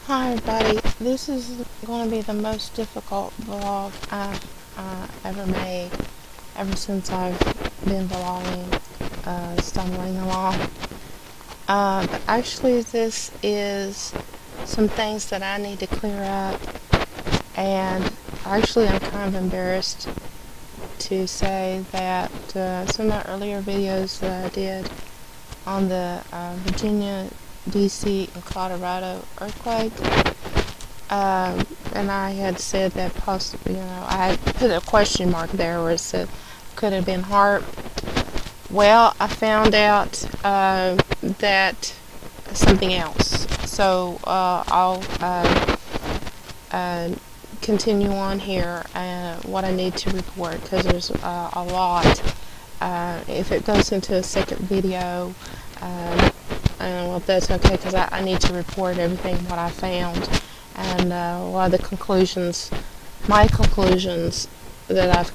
Hi everybody, this is going to be the most difficult vlog I've ever made ever since I've been vlogging, stumbling along. But actually this is some things that I need to clear up, and actually I'm kind of embarrassed to say that some of the earlier videos that I did on the Virginia, DC, and Colorado earthquake, and I had said that possibly, I had put a question mark there where it said could have been HARP. Well, I found out that something else. So I'll continue on here what I need to report, because there's a lot. If it goes into a second video, well, that's okay, because I need to report everything what I found and what are the conclusions, my conclusions that I've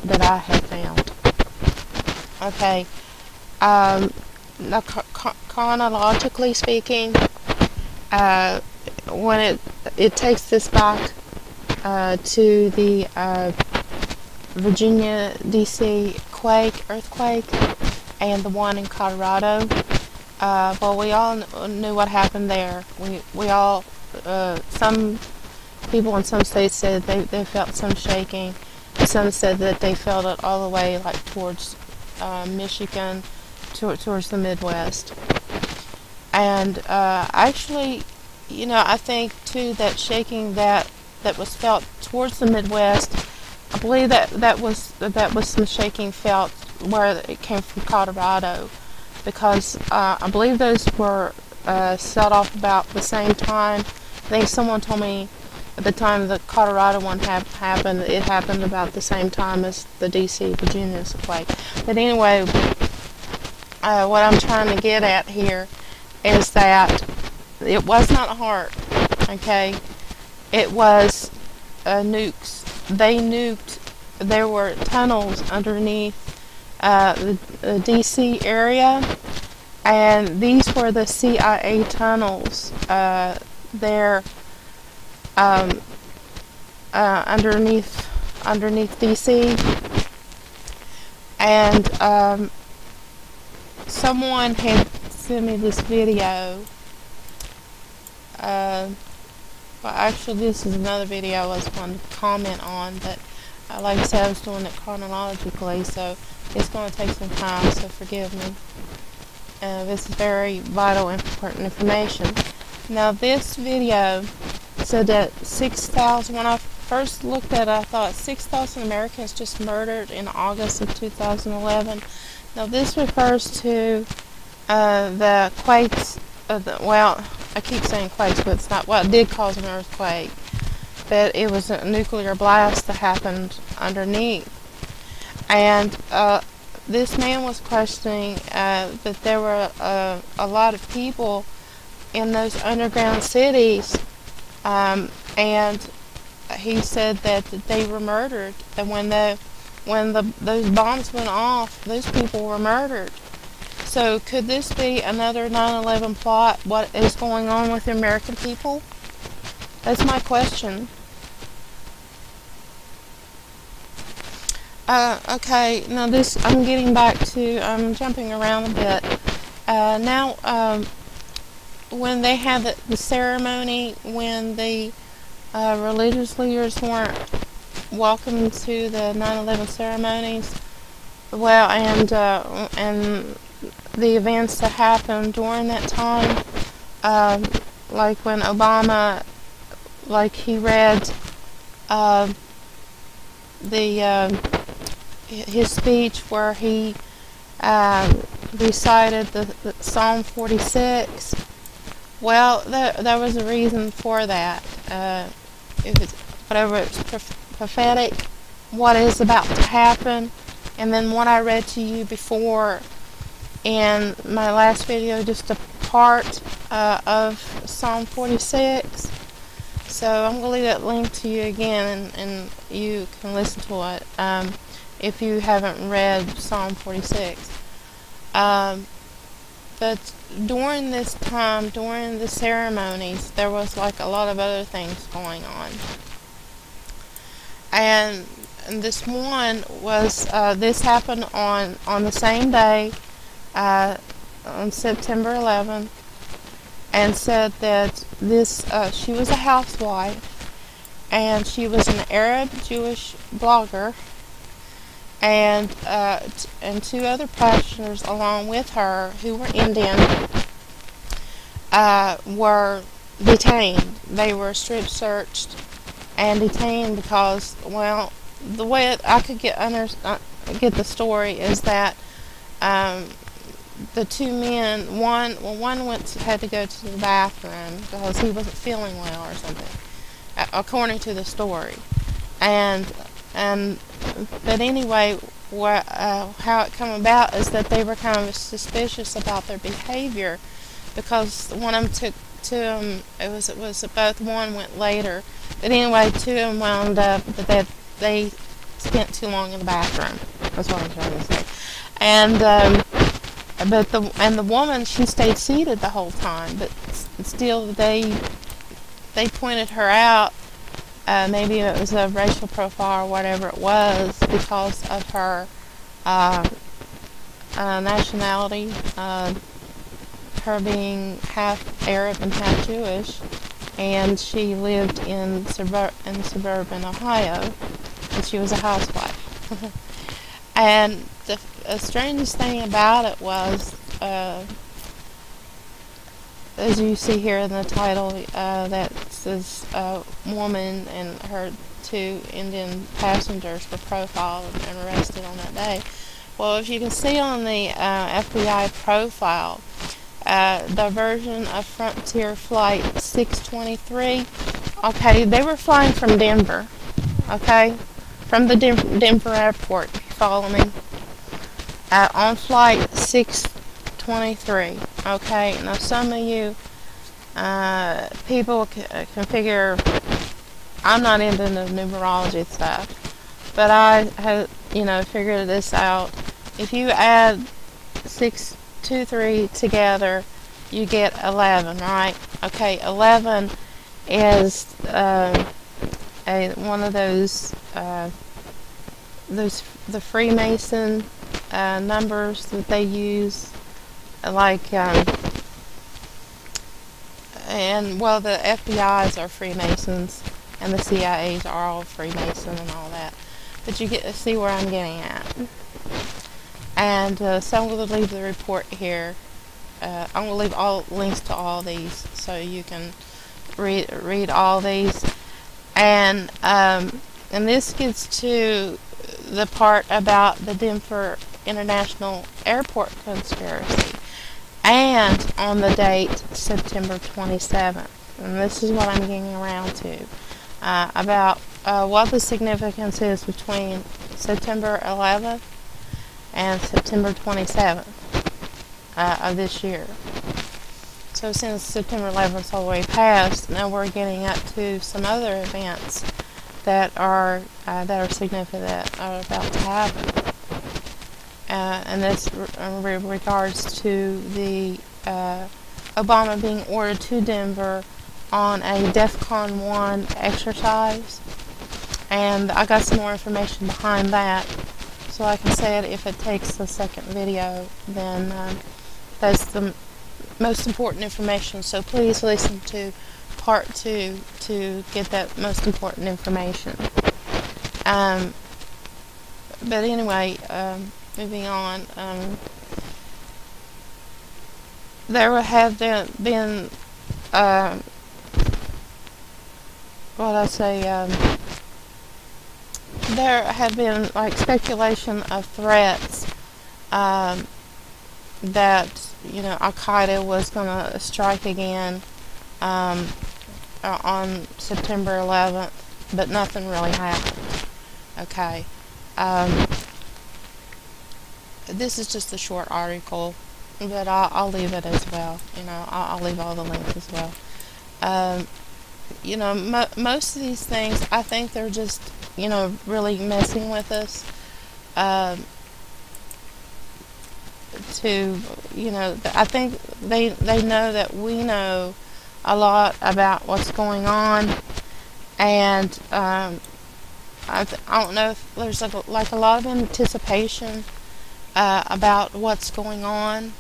that I have found. Okay. Now, chronologically speaking, when it takes this back to the Virginia, DC earthquake, and the one in Colorado. Well, we all knew what happened there. We all, some people in some states said they felt some shaking. Some said that they felt it all the way like towards Michigan, towards the Midwest. And actually, I think too that shaking that was felt towards the Midwest, I believe that was some shaking felt where it came from Colorado, because I believe those were set off about the same time. I think someone told me at the time the Colorado one happened, it happened about the same time as the DC Virginia quake. But anyway, what I'm trying to get at here is that it was not a HARP, okay? It was nukes. They nuked. There were tunnels underneath the DC area, and these were the CIA tunnels there underneath DC. And someone had sent me this video. Well, actually, this is another video I was going to comment on, but like I said, I was doing it chronologically, so it's going to take some time, so forgive me. This is very vital, important information. Now, this video said that 6,000, when I first looked at it, I thought 6,000 Americans just murdered in August of 2011. Now, this refers to the quakes, well, I keep saying quakes, but it's not. Well, it did cause an earthquake, but it was a nuclear blast that happened underneath. And this man was questioning that there were a lot of people in those underground cities, and he said that they were murdered. And when those bombs went off, those people were murdered. So could this be another 9/11 plot? What is going on with the American people? That's my question. Okay, now this, I'm getting back to, I'm jumping around a bit. Now, when they had the ceremony, when the religious leaders weren't welcome to the 9/11 ceremonies, well, and the events that happened during that time, like when Obama, like he read his speech where he recited the Psalm 46. Well, there was a reason for that. If it's whatever, it's prophetic, what is about to happen. And then what I read to you before in my last video, just a part of Psalm 46. So I'm going to leave that link to you again, and you can listen to it if you haven't read Psalm 46. But during this time, during the ceremonies, there was like a lot of other things going on. And this one was, this happened on the same day, on September 11th, and said that this, she was a housewife, and she was an Arab Jewish blogger, and two other practitioners along with her who were Indian were detained. They were strip searched and detained because, well, the way I could get the story is that the two men, one had to go to the bathroom because he wasn't feeling well or something, according to the story, but anyway, how it came about is that they were kind of suspicious about their behavior, because one of them took to them. It was both. One went later, but anyway, two of them wound up that they spent too long in the bathroom. That's what I'm trying to say. And the woman, she stayed seated the whole time, but still they pointed her out. Maybe it was a racial profile or whatever it was, because of her nationality, her being half Arab and half Jewish, and she lived in suburban Ohio, and she was a housewife. And the strangest thing about it was, as you see here in the title, that says woman and her two Indian passengers were profiled and arrested on that day. Well, if you can see on the FBI profile, the version of Frontier Flight 623, okay, they were flying from Denver, okay, from the Denver airport, if you follow me, on Flight 623, okay. Now some of you people can figure I'm not into the numerology stuff, but I have, figured this out. If you add 6, 2, 3 together, you get 11, right? Okay, 11 is one of those the Freemason numbers that they use, like and well, the FBI's are Freemasons and the CIA's are all Freemason and all that, but you get to see where I'm getting at. And so I'm going to leave the report here. I'm going to leave all links to all these so you can read all these. And this gets to the part about the Denver International Airport conspiracy, and on the date September 27th. And this is what I'm getting around to, about what the significance is between September 11th and September 27th of this year. So since September 11th is all the way past, now we're getting up to some other events that are significant, that are about to happen. And this in regards to the Obama being ordered to Denver on a DEFCON 1 exercise. And I got some more information behind that. So like I said, if it takes a second video, then that's the most important information. So please listen to part 2 to get that most important information. But anyway, moving on, there have been there have been like speculation of threats that Al-Qaeda was going to strike again on September 11th, but nothing really happened. Okay. This is just a short article, but I'll leave it as well. I'll leave all the links as well. Most of these things, I think they're just, really messing with us to, you know, I think they know that we know a lot about what's going on, and I don't know if there's like a lot of anticipation about what's going on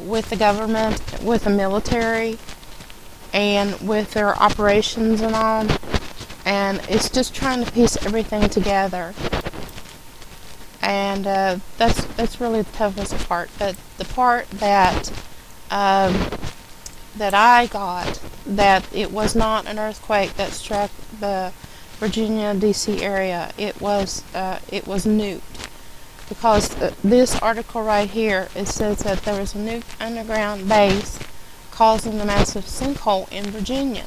with the government, with the military, and with their operations and all. And it's just trying to piece everything together. And that's really the toughest part. But the part that that I got, that it was not an earthquake that struck the Virginia, D.C. area. It was nuked. Because this article right here, it says that there was a nuke underground base causing the massive sinkhole in Virginia.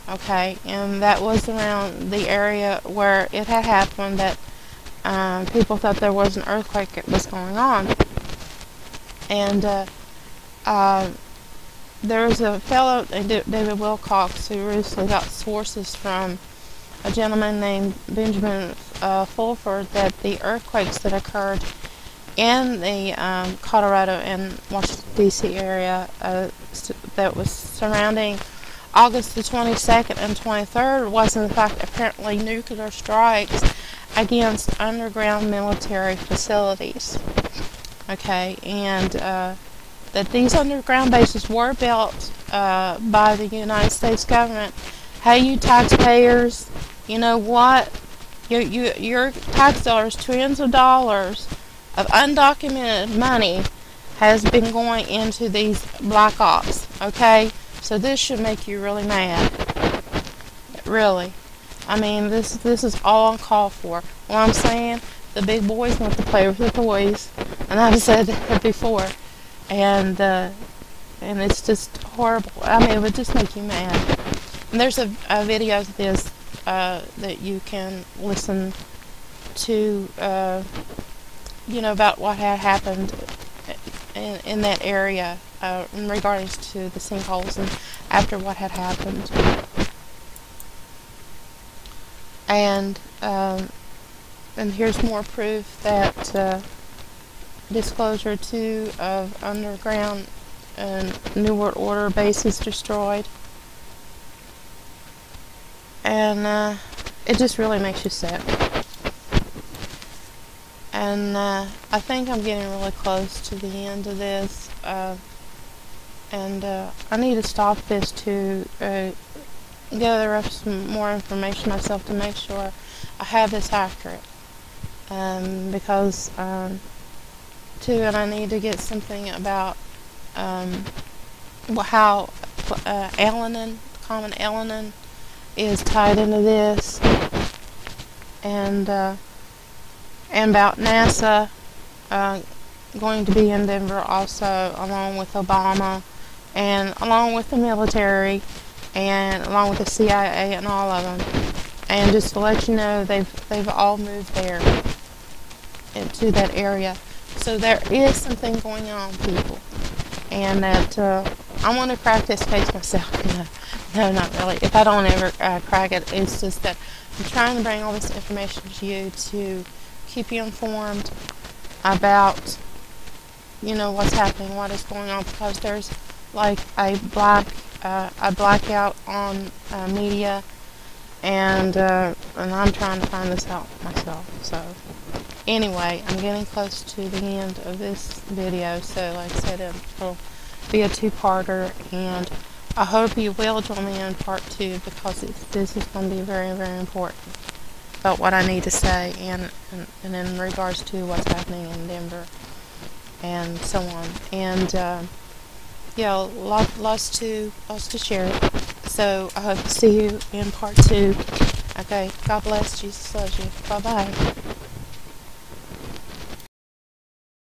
Okay, and that was around the area where it had happened, that people thought there was an earthquake that was going on. And there was a fellow, David Wilcox, who recently got sources from a gentleman named Benjamin Fulford, that the earthquakes that occurred in the Colorado and Washington, D.C. area that was surrounding August the 22nd and 23rd was in fact apparently nuclear strikes against underground military facilities. Okay, and that these underground bases were built by the United States government. Hey, you taxpayers, you know what? Your tax dollars, trillions of dollars of undocumented money has been going into these black ops. Okay, so this should make you really mad. Really, I mean, this is all uncalled for. What I'm saying, the big boys want to play with the toys, and I've said that before, and it's just horrible. I mean, it would just make you mad. And there's a video of this that you can listen to, you know, about what had happened in that area in regards to the sinkholes and after what had happened. And here's more proof that Disclosure 2 of underground New World Order bases destroyed. And it just really makes you sick. And I think I'm getting really close to the end of this. And I need to stop this to gather up some more information myself to make sure I have this accurate. Because, too, and I need to get something about how ELEnin, common ELEnin, is tied into this, and about NASA going to be in Denver also, along with Obama, and along with the military, and along with the CIA and all of them. And just to let you know, they've all moved there into that area. So there is something going on, people, and that I want to crack this case myself. No, not really. If I don't ever crack it, it's just that I'm trying to bring all this information to you to keep you informed about, you know, what's happening, what is going on, because there's like a blackout on media, and I'm trying to find this out myself. So anyway, I'm getting close to the end of this video, so like I said, it'll be a two-parter, and I hope you will join me in part 2, because this is going to be very, very important about what I need to say, and in regards to what's happening in Denver, and so on. And yeah, lots to share. So I hope to see you in part 2. Okay, God bless. Jesus loves you. Bye-bye.